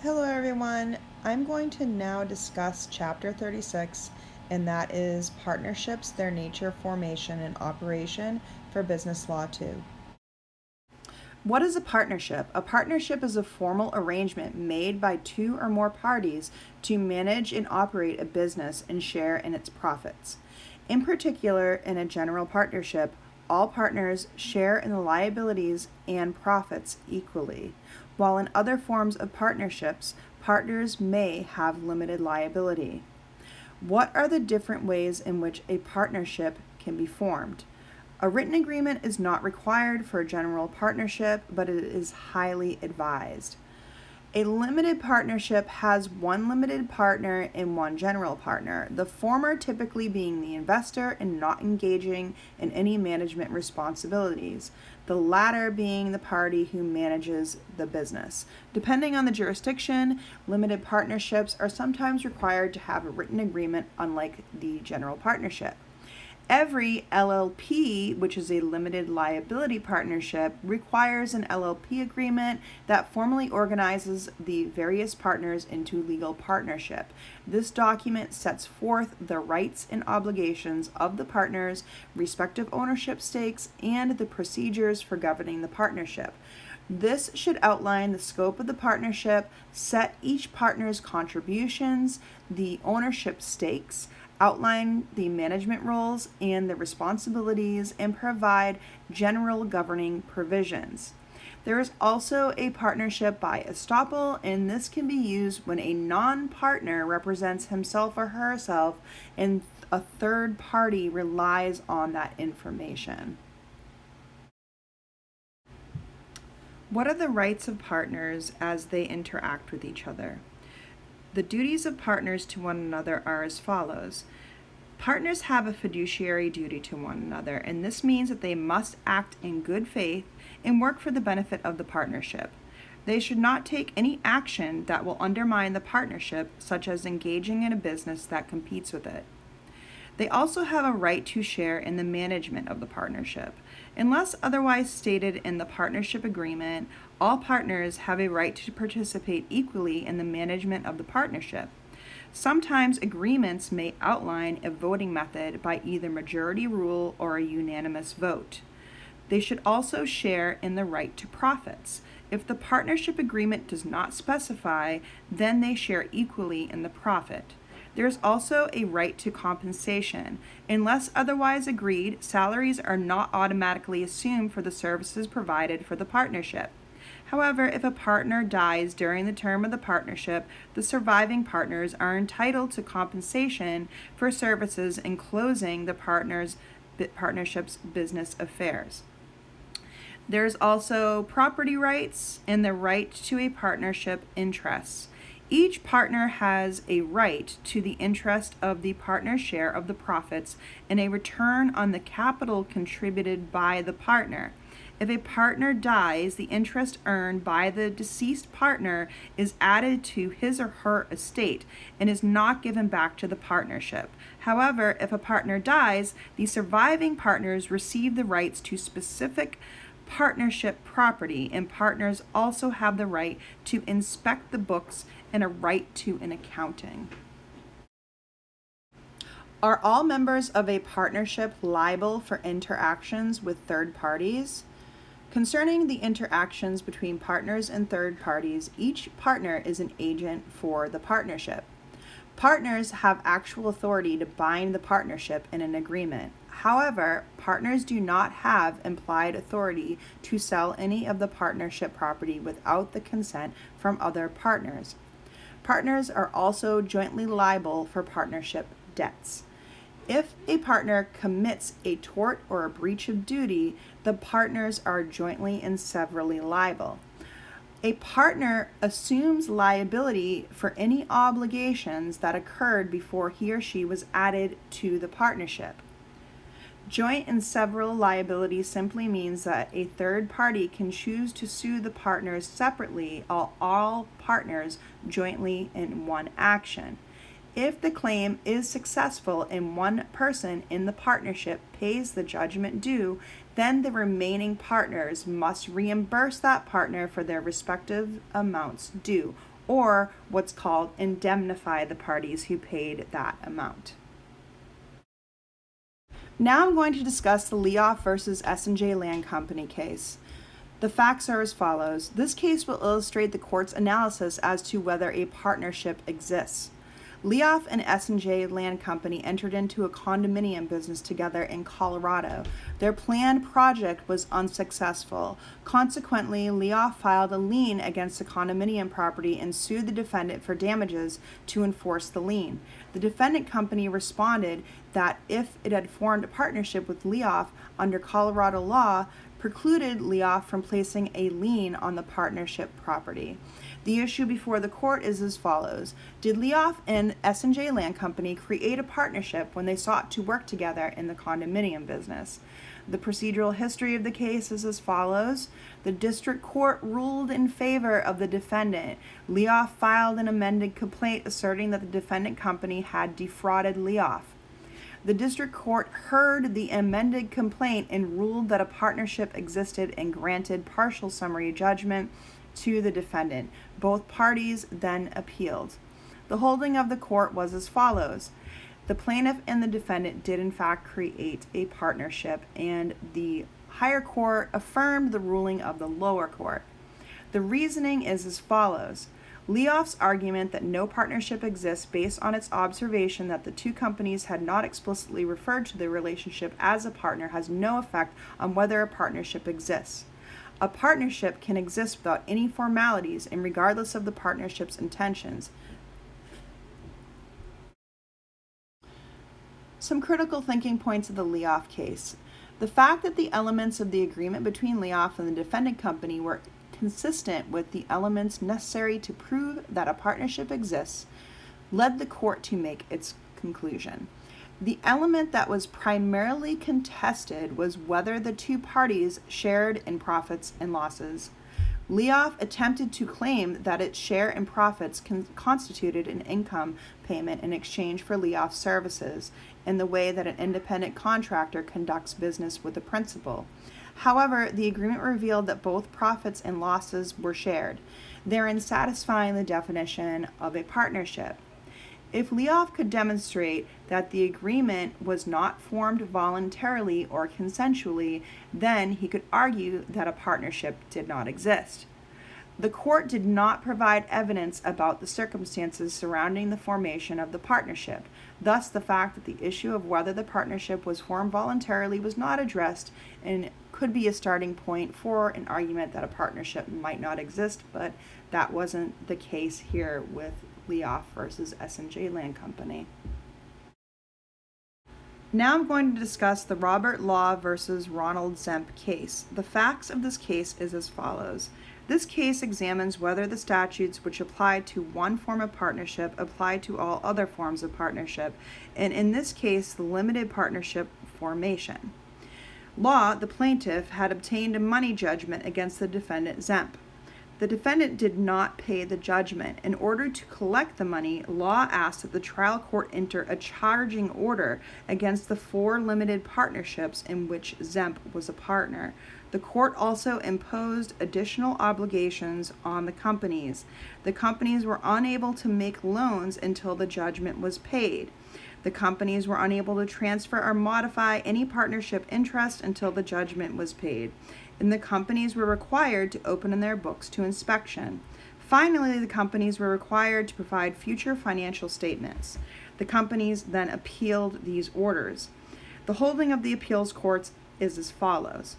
Hello, everyone. I'm going to now discuss Chapter 36, and that is Partnerships, Their Nature, Formation, and Operation for Business Law 2. What is a partnership? A partnership is a formal arrangement made by two or more parties to manage and operate a business and share in its profits. In particular, in a general partnership, all partners share in the liabilities and profits equally, while in other forms of partnerships, partners may have limited liability. What are the different ways in which a partnership can be formed? A written agreement is not required for a general partnership, but it is highly advised. A limited partnership has one limited partner and one general partner, the former typically being the investor and not engaging in any management responsibilities, the latter being the party who manages the business. Depending on the jurisdiction, limited partnerships are sometimes required to have a written agreement, unlike the general partnership. Every LLP, which is a limited liability partnership, requires an LLP agreement that formally organizes the various partners into legal partnership. This document sets forth the rights and obligations of the partners, respective ownership stakes, and the procedures for governing the partnership. This should outline the scope of the partnership, set each partner's contributions, the ownership stakes, outline the management roles and the responsibilities, and provide general governing provisions. There is also a partnership by estoppel, and this can be used when a non-partner represents himself or herself and a third party relies on that information. What are the rights of partners as they interact with each other? The duties of partners to one another are as follows. Partners have a fiduciary duty to one another, and this means that they must act in good faith and work for the benefit of the partnership. They should not take any action that will undermine the partnership, such as engaging in a business that competes with it. They also have a right to share in the management of the partnership. Unless otherwise stated in the partnership agreement, all partners have a right to participate equally in the management of the partnership. Sometimes agreements may outline a voting method by either majority rule or a unanimous vote. They should also share in the right to profits. If the partnership agreement does not specify, then they share equally in the profit. There is also a right to compensation. Unless otherwise agreed, salaries are not automatically assumed for the services provided for the partnership. However, if a partner dies during the term of the partnership, the surviving partners are entitled to compensation for services in closing the partnership's business affairs. There's also property rights and the right to a partnership interest. Each partner has a right to the interest of the partner's share of the profits and a return on the capital contributed by the partner. If a partner dies, the interest earned by the deceased partner is added to his or her estate and is not given back to the partnership. However, if a partner dies, the surviving partners receive the rights to specific partnership property, and partners also have the right to inspect the books and a right to an accounting. Are all members of a partnership liable for interactions with third parties? Concerning the interactions between partners and third parties, each partner is an agent for the partnership. Partners have actual authority to bind the partnership in an agreement. However, partners do not have implied authority to sell any of the partnership property without the consent from other partners. Partners are also jointly liable for partnership debts. If a partner commits a tort or a breach of duty, the partners are jointly and severally liable. A partner assumes liability for any obligations that occurred before he or she was added to the partnership. Joint and several liability simply means that a third party can choose to sue the partners separately, all partners jointly in one action. If the claim is successful and one person in the partnership pays the judgment due, then the remaining partners must reimburse that partner for their respective amounts due, or what's called indemnify the parties who paid that amount. Now I'm going to discuss the Leoff versus S&J Land Company case. The facts are as follows. This case will illustrate the court's analysis as to whether a partnership exists. Leoff and S&J Land Company entered into a condominium business together in Colorado. Their planned project was unsuccessful. Consequently, Leoff filed a lien against the condominium property and sued the defendant for damages to enforce the lien. The defendant company responded that if it had formed a partnership with Leoff under Colorado law, precluded Leoff from placing a lien on the partnership property. The issue before the court is as follows. Did Leoff and S&J Land Company create a partnership when they sought to work together in the condominium business? The procedural history of the case is as follows. The district court ruled in favor of the defendant. Leoff filed an amended complaint asserting that the defendant company had defrauded Leoff. The district court heard the amended complaint and ruled that a partnership existed and granted partial summary judgment to the defendant. Both parties then appealed. The holding of the court was as follows. The plaintiff and the defendant did in fact create a partnership, and the higher court affirmed the ruling of the lower court. The reasoning is as follows. Leoff's argument that no partnership exists based on its observation that the two companies had not explicitly referred to the relationship as a partner has no effect on whether a partnership exists. A partnership can exist without any formalities and regardless of the partnership's intentions. Some critical thinking points of the Leoff case. The fact that the elements of the agreement between Leoff and the defendant company were consistent with the elements necessary to prove that a partnership exists led the court to make its conclusion. The element that was primarily contested was whether the two parties shared in profits and losses. Leoff attempted to claim that its share in profits constituted an income payment in exchange for Leoff's services in the way that an independent contractor conducts business with a principal. However, the agreement revealed that both profits and losses were shared, therein satisfying the definition of a partnership. If Leoff could demonstrate that the agreement was not formed voluntarily or consensually, then he could argue that a partnership did not exist. The court did not provide evidence about the circumstances surrounding the formation of the partnership. Thus, the fact that the issue of whether the partnership was formed voluntarily was not addressed and could be a starting point for an argument that a partnership might not exist, but that wasn't the case here with Leoff versus S&J Land Company. Now I'm going to discuss the Robert Law versus Ronald Zemp case. The facts of this case is as follows. This case examines whether the statutes which apply to one form of partnership apply to all other forms of partnership, and in this case, the limited partnership formation. Law, the plaintiff, had obtained a money judgment against the defendant Zemp. The defendant did not pay the judgment. In order to collect the money, Law asked that the trial court enter a charging order against the 4 limited partnerships in which Zemp was a partner. The court also imposed additional obligations on the companies. The companies were unable to make loans until the judgment was paid. The companies were unable to transfer or modify any partnership interest until the judgment was paid, and the companies were required to open their books to inspection. Finally, the companies were required to provide future financial statements. The companies then appealed these orders. The holding of the appeals courts is as follows.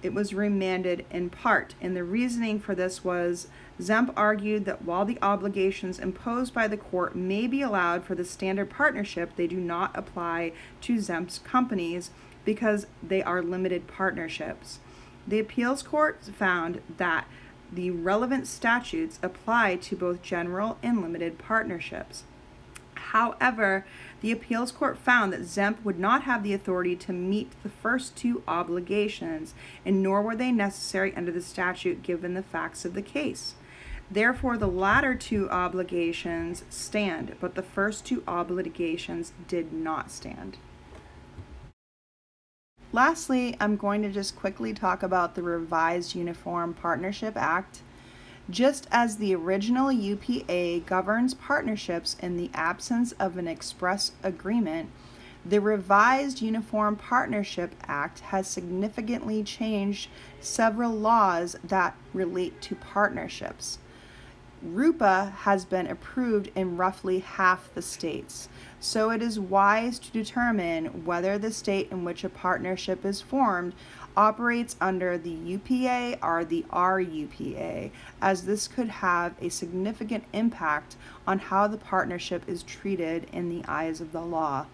It was remanded in part, and the reasoning for this was Zemp argued that while the obligations imposed by the court may be allowed for the standard partnership, they do not apply to Zemp's companies because they are limited partnerships. The appeals court found that the relevant statutes apply to both general and limited partnerships. However, the appeals court found that Zemp would not have the authority to meet the first 2 obligations, and nor were they necessary under the statute given the facts of the case. Therefore, the latter 2 obligations stand, but the first 2 obligations did not stand. Lastly, I'm going to just quickly talk about the Revised Uniform Partnership Act. Just as the original UPA governs partnerships in the absence of an express agreement, the revised Uniform Partnership Act has significantly changed several laws that relate to partnerships. RUPA has been approved in roughly half the states, so it is wise to determine whether the state in which a partnership is formed operates under the UPA or the RUPA, as this could have a significant impact on how the partnership is treated in the eyes of the law.